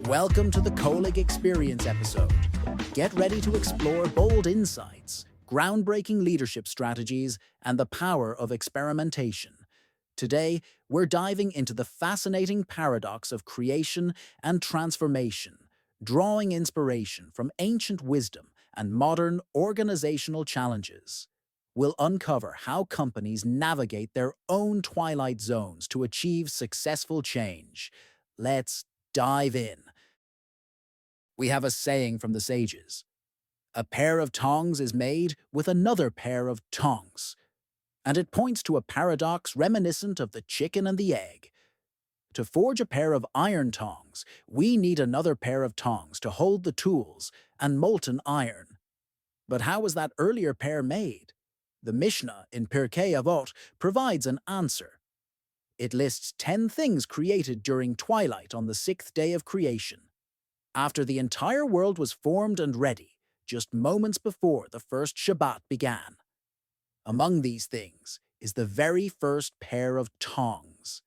Welcome to the Colig Experience episode. Get ready to explore bold insights, groundbreaking leadership strategies, and the power of experimentation. Today, we're diving into the fascinating paradox of creation and transformation, drawing inspiration from ancient wisdom and modern organizational challenges. We'll uncover how companies navigate their own twilight zones to achieve successful change. Let's dive in. We have a saying from the sages: a pair of tongs is made with another pair of tongs, and it points to a paradox reminiscent of the chicken and the egg. To forge a pair of iron tongs, we need another pair of tongs to hold the tools and molten iron. But how was that earlier pair made? The Mishnah in Pirkei Avot provides an answer. It lists 10 things created during twilight on the sixth day of creation, after the entire world was formed and ready, just moments before the first Shabbat began. Among these things is the very first pair of tongs.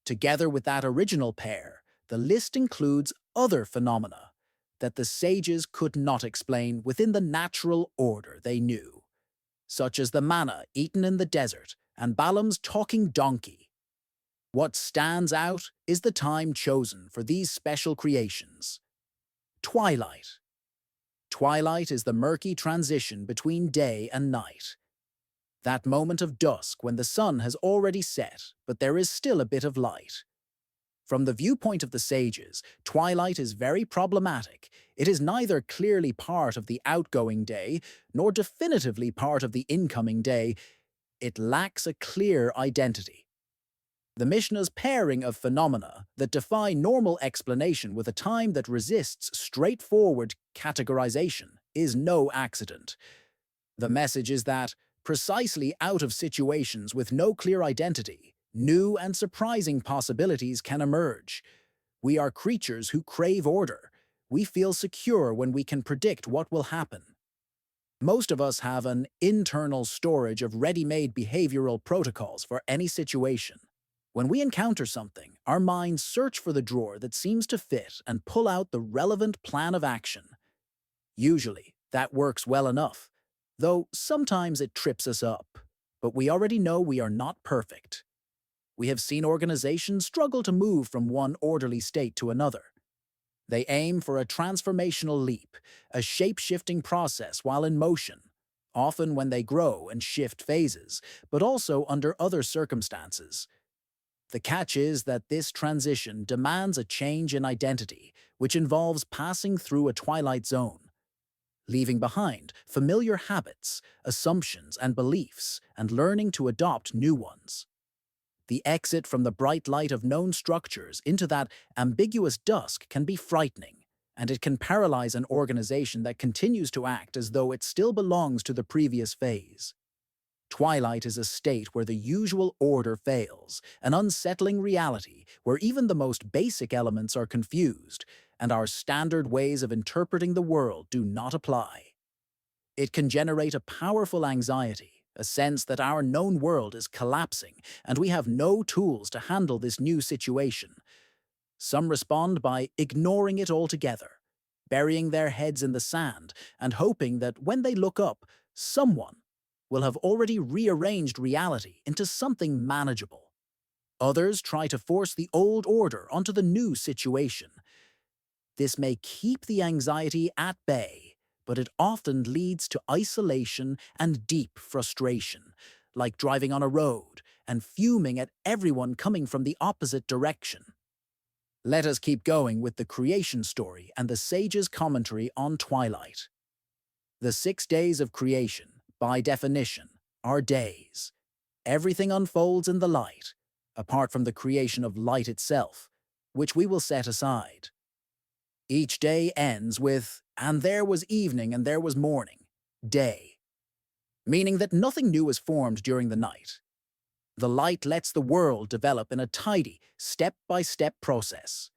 Together with that original pair, the list includes other phenomena that the sages could not explain within the natural order they knew, such as the manna eaten in the desert and Balaam's talking donkey. What stands out is the time chosen for these special creations. Twilight. Twilight is the murky transition between day and night. That moment of dusk when the sun has already set, but there is still a bit of light. From the viewpoint of the sages, twilight is very problematic. It is neither clearly part of the outgoing day, nor definitively part of the incoming day. It lacks a clear identity. The Mishnah's pairing of phenomena that defy normal explanation with a time that resists straightforward categorization is no accident. The message is that, precisely out of situations with no clear identity, new and surprising possibilities can emerge. We are creatures who crave order. We feel secure when we can predict what will happen. Most of us have an internal storage of ready-made behavioral protocols for any situation. When we encounter something, our minds search for the drawer that seems to fit and pull out the relevant plan of action. Usually, that works well enough, though sometimes it trips us up. But we already know we are not perfect. We have seen organizations struggle to move from one orderly state to another. They aim for a transformational leap, a shape-shifting process while in motion, often when they grow and shift phases, but also under other circumstances. The catch is that this transition demands a change in identity, which involves passing through a twilight zone, leaving behind familiar habits, assumptions, and beliefs, and learning to adopt new ones. The exit from the bright light of known structures into that ambiguous dusk can be frightening, and it can paralyze an organization that continues to act as though it still belongs to the previous phase. Twilight is a state where the usual order fails, an unsettling reality where even the most basic elements are confused, and our standard ways of interpreting the world do not apply. It can generate a powerful anxiety, a sense that our known world is collapsing, and we have no tools to handle this new situation. Some respond by ignoring it altogether, burying their heads in the sand, and hoping that when they look up, someone will have already rearranged reality into something manageable. Others try to force the old order onto the new situation. This may keep the anxiety at bay, but it often leads to isolation and deep frustration, like driving on a road and fuming at everyone coming from the opposite direction. Let us keep going with the creation story and the sages' commentary on twilight. The 6 days of creation, by definition, are days. Everything unfolds in the light, apart from the creation of light itself, which we will set aside. Each day ends with, "And there was evening and there was morning," day, meaning that nothing new is formed during the night. The light lets the world develop in a tidy, step-by-step process.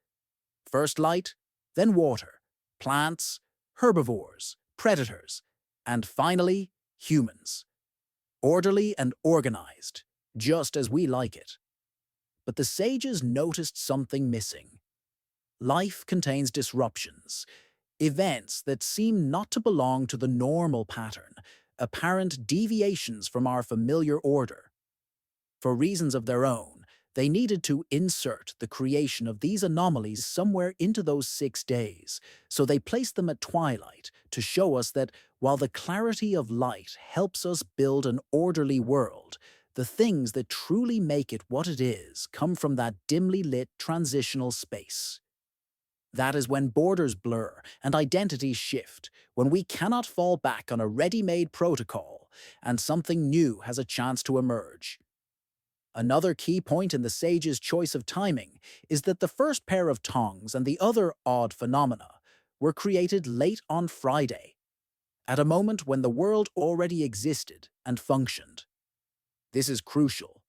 First light, then water, plants, herbivores, predators, and finally, humans. Orderly and organized, just as we like it. But the sages noticed something missing. life contains disruptions, events that seem not to belong to the normal pattern, apparent deviations from our familiar order. For reasons of their own, they needed to insert the creation of these anomalies somewhere into those 6 days, so they placed them at twilight to show us that while the clarity of light helps us build an orderly world, the things that truly make it what it is come from that dimly lit transitional space. That is when borders blur and identities shift, when we cannot fall back on a ready-made protocol and something new has a chance to emerge. Another key point in the sage's choice of timing is that the first pair of tongs and the other odd phenomena were created late on Friday, at a moment when the world already existed and functioned. This is crucial.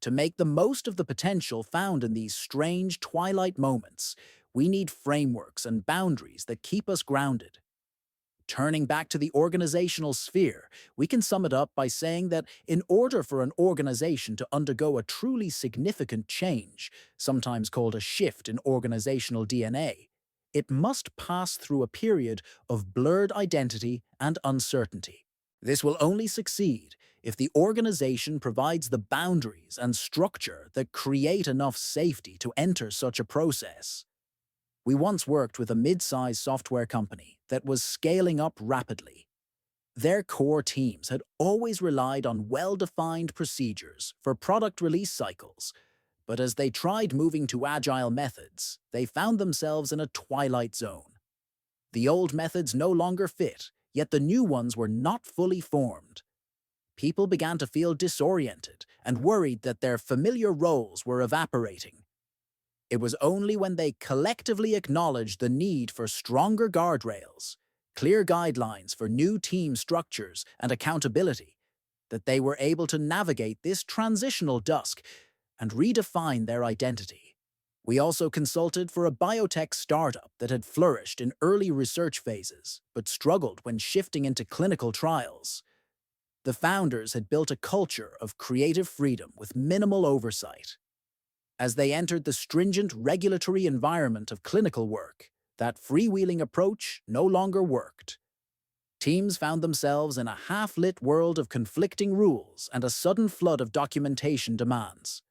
To make the most of the potential found in these strange twilight moments, we need frameworks and boundaries that keep us grounded. Turning back to the organizational sphere, we can sum it up by saying that in order for an organization to undergo a truly significant change, sometimes called a shift in organizational DNA, it must pass through a period of blurred identity and uncertainty. This will only succeed if the organization provides the boundaries and structure that create enough safety to enter such a process. We once worked with a mid-sized software company that was scaling up rapidly. Their core teams had always relied on well-defined procedures for product release cycles, but as they tried moving to agile methods, they found themselves in a twilight zone. The old methods no longer fit, yet the new ones were not fully formed. People began to feel disoriented and worried that their familiar roles were evaporating. It was only when they collectively acknowledged the need for stronger guardrails, clear guidelines for new team structures and accountability, that they were able to navigate this transitional dusk and redefine their identity. We also consulted for a biotech startup that had flourished in early research phases, but struggled when shifting into clinical trials. The founders had built a culture of creative freedom with minimal oversight. As they entered the stringent regulatory environment of clinical work, that freewheeling approach no longer worked. Teams found themselves in a half-lit world of conflicting rules and a sudden flood of documentation demands.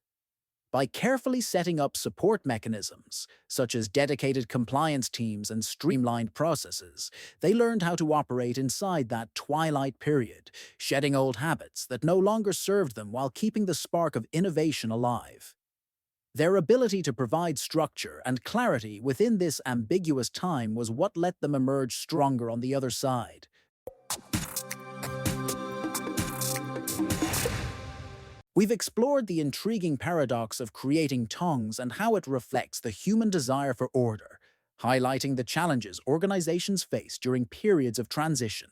By carefully setting up support mechanisms, such as dedicated compliance teams and streamlined processes, they learned how to operate inside that twilight period, shedding old habits that no longer served them while keeping the spark of innovation alive. Their ability to provide structure and clarity within this ambiguous time was what let them emerge stronger on the other side. We've explored the intriguing paradox of creating tongs and how it reflects the human desire for order, highlighting the challenges organizations face during periods of transition.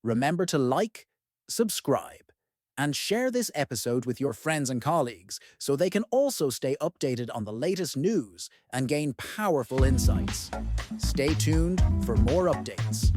Remember to like, subscribe, and share this episode with your friends and colleagues so they can also stay updated on the latest news and gain powerful insights. Stay tuned for more updates.